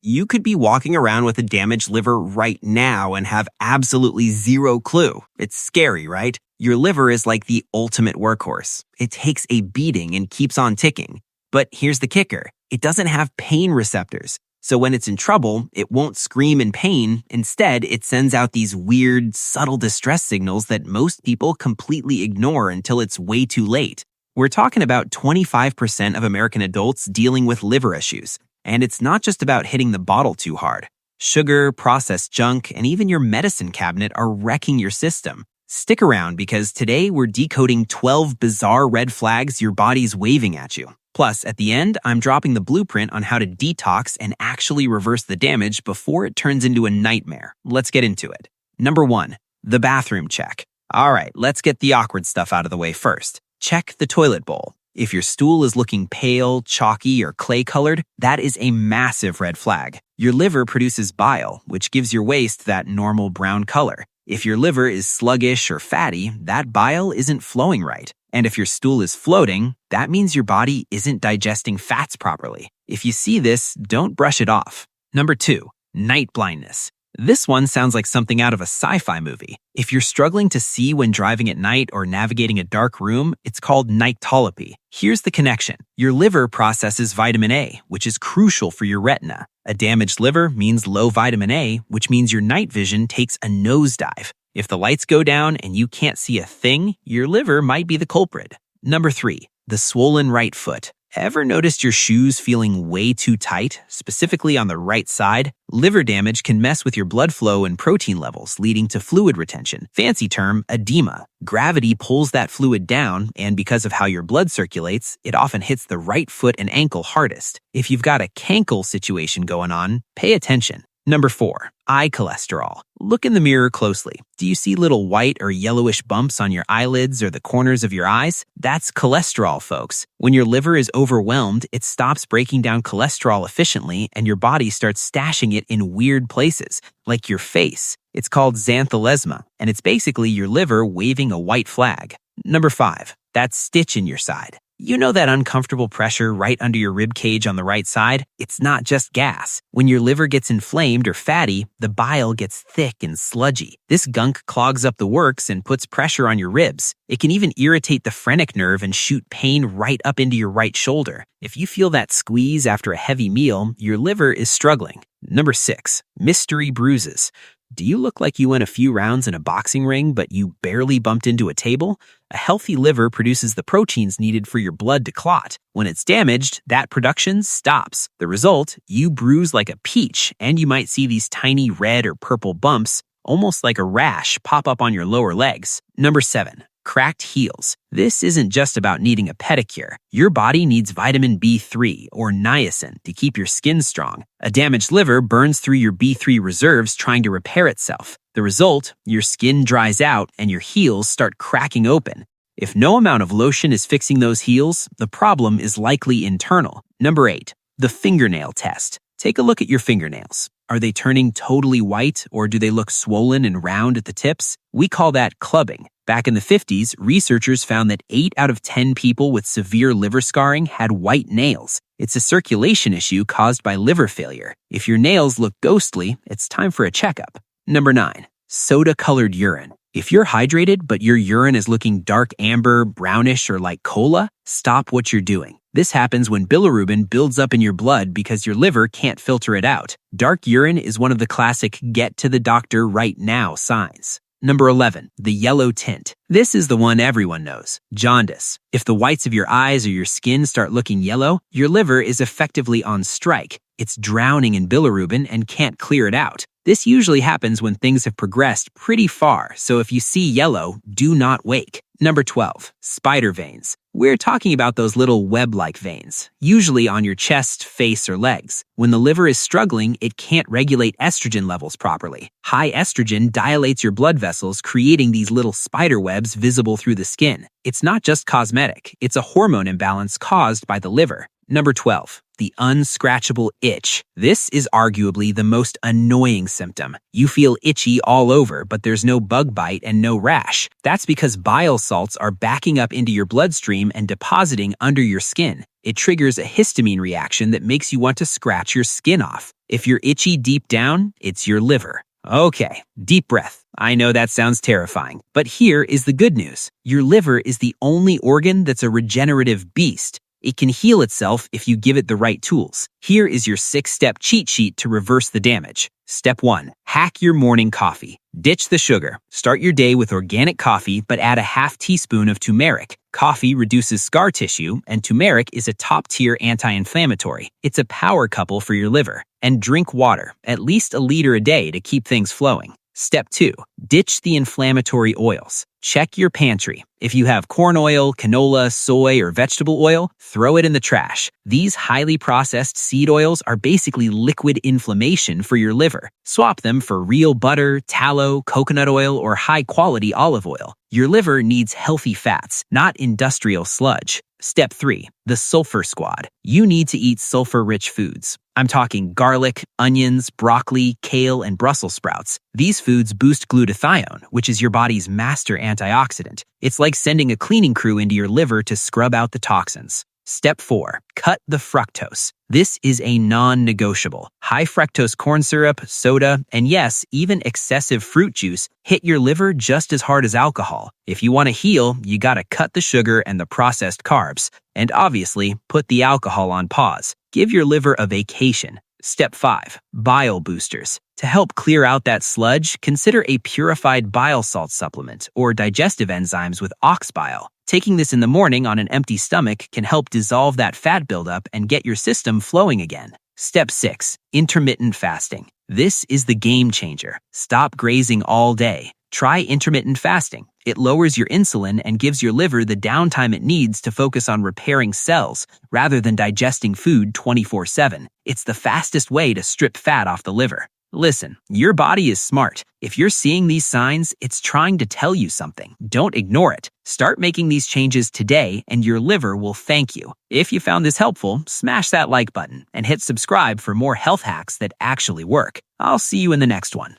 You could be walking around with a damaged liver right now and have absolutely zero clue. It's scary, right? Your liver is like the ultimate workhorse. It takes a beating and keeps on ticking. But here's the kicker. It doesn't have pain receptors. So when it's in trouble, it won't scream in pain. Instead, it sends out these weird, subtle distress signals that most people completely ignore until it's way too late. We're talking about 25% of American adults dealing with liver issues. And it's not just about hitting the bottle too hard. Sugar, processed junk, and even your medicine cabinet are wrecking your system. Stick around because today we're decoding 12 bizarre red flags your body's waving at you. Plus, at the end, I'm dropping the blueprint on how to detox and actually reverse the damage before it turns into a nightmare. Let's get into it. Number 1, the bathroom check. All right, let's get the awkward stuff out of the way first. Check the toilet bowl. If your stool is looking pale, chalky, or clay-colored, that is a massive red flag. Your liver produces bile, which gives your waste that normal brown color. If your liver is sluggish or fatty, that bile isn't flowing right. And if your stool is floating, that means your body isn't digesting fats properly. If you see this, don't brush it off. Number 2, night blindness. This one sounds like something out of a sci-fi movie. If you're struggling to see when driving at night or navigating a dark room, it's called nyctalopy. Here's the connection. Your liver processes vitamin A, which is crucial for your retina. A damaged liver means low vitamin A, which means your night vision takes a nosedive. If the lights go down and you can't see a thing, your liver might be the culprit. Number 3, the swollen right foot. Ever noticed your shoes feeling way too tight, specifically on the right side? Liver damage can mess with your blood flow and protein levels, leading to fluid retention. Fancy term, edema. Gravity pulls that fluid down, and because of how your blood circulates, it often hits the right foot and ankle hardest. If you've got a cankle situation going on, pay attention. Number 4, eye cholesterol. Look in the mirror closely. Do you see little white or yellowish bumps on your eyelids or the corners of your eyes? That's cholesterol, folks. When your liver is overwhelmed, it stops breaking down cholesterol efficiently and your body starts stashing it in weird places, like your face. It's called xanthelasma, and it's basically your liver waving a white flag. Number 5, that stitch in your side. You know that uncomfortable pressure right under your rib cage on the right side? It's not just gas. When your liver gets inflamed or fatty, the bile gets thick and sludgy. This gunk clogs up the works and puts pressure on your ribs. It can even irritate the phrenic nerve and shoot pain right up into your right shoulder. If you feel that squeeze after a heavy meal, your liver is struggling. Number 6, mystery bruises. Do you look like you went a few rounds in a boxing ring, but you barely bumped into a table? A healthy liver produces the proteins needed for your blood to clot. When it's damaged, that production stops. The result, you bruise like a peach, and you might see these tiny red or purple bumps, almost like a rash, pop up on your lower legs. Number 7, cracked heels. This isn't just about needing a pedicure. Your body needs vitamin B3 or niacin to keep your skin strong. A damaged liver burns through your B3 reserves trying to repair itself. The result, your skin dries out and your heels start cracking open. If no amount of lotion is fixing those heels, the problem is likely internal. Number 8, the fingernail test. Take a look at your fingernails. Are they turning totally white or do they look swollen and round at the tips? We call that clubbing. Back in the 50s, researchers found that 8 out of 10 people with severe liver scarring had white nails. It's a circulation issue caused by liver failure. If your nails look ghostly, it's time for a checkup. Number 9, soda-colored urine. If you're hydrated but your urine is looking dark amber, brownish, or like cola, stop what you're doing. This happens when bilirubin builds up in your blood because your liver can't filter it out. Dark urine is one of the classic get to the doctor right now signs. Number 11, the yellow tint. This is the one everyone knows, jaundice. If the whites of your eyes or your skin start looking yellow, your liver is effectively on strike. It's drowning in bilirubin and can't clear it out. This usually happens when things have progressed pretty far, so if you see yellow, do not wake. Number 12, spider veins. We're talking about those little web-like veins, usually on your chest, face, or legs. When the liver is struggling, it can't regulate estrogen levels properly. High estrogen dilates your blood vessels, creating these little spider webs visible through the skin. It's not just cosmetic, it's a hormone imbalance caused by the liver. Number 12, the unscratchable itch. This is arguably the most annoying symptom. You feel itchy all over, but there's no bug bite and no rash. That's because bile salts are backing up into your bloodstream and depositing under your skin. It triggers a histamine reaction that makes you want to scratch your skin off. If you're itchy deep down, it's your liver. Okay, deep breath. I know that sounds terrifying, but here is the good news. Your liver is the only organ that's a regenerative beast. It can heal itself if you give it the right tools. Here is your 6-step cheat sheet to reverse the damage. Step 1. Hack your morning coffee. Ditch the sugar. Start your day with organic coffee, but add a half teaspoon of turmeric. Coffee reduces scar tissue, and turmeric is a top-tier anti-inflammatory. It's a power couple for your liver. And drink water, at least a liter a day to keep things flowing. Step 2. Ditch the inflammatory oils. Check your pantry. If you have corn oil, canola, soy, or vegetable oil, throw it in the trash. These highly processed seed oils are basically liquid inflammation for your liver. Swap them for real butter, tallow, coconut oil, or high-quality olive oil. Your liver needs healthy fats, not industrial sludge. Step 3. The sulfur squad. You need to eat sulfur-rich foods. I'm talking garlic, onions, broccoli, kale, and Brussels sprouts. These foods boost glutathione, which is your body's master antioxidant. It's like sending a cleaning crew into your liver to scrub out the toxins. Step 4. Cut the fructose. This is a non-negotiable. High fructose corn syrup, soda, and yes, even excessive fruit juice hit your liver just as hard as alcohol. If you want to heal, you gotta cut the sugar and the processed carbs. And obviously, put the alcohol on pause. Give your liver a vacation. Step 5. Bile boosters. To help clear out that sludge, consider a purified bile salt supplement or digestive enzymes with ox bile. Taking this in the morning on an empty stomach can help dissolve that fat buildup and get your system flowing again. Step 6. Intermittent fasting. This is the game changer. Stop grazing all day. Try intermittent fasting. It lowers your insulin and gives your liver the downtime it needs to focus on repairing cells rather than digesting food 24/7. It's the fastest way to strip fat off the liver. Listen, your body is smart. If you're seeing these signs, it's trying to tell you something. Don't ignore it. Start making these changes today and your liver will thank you. If you found this helpful, smash that like button and hit subscribe for more health hacks that actually work. I'll see you in the next one.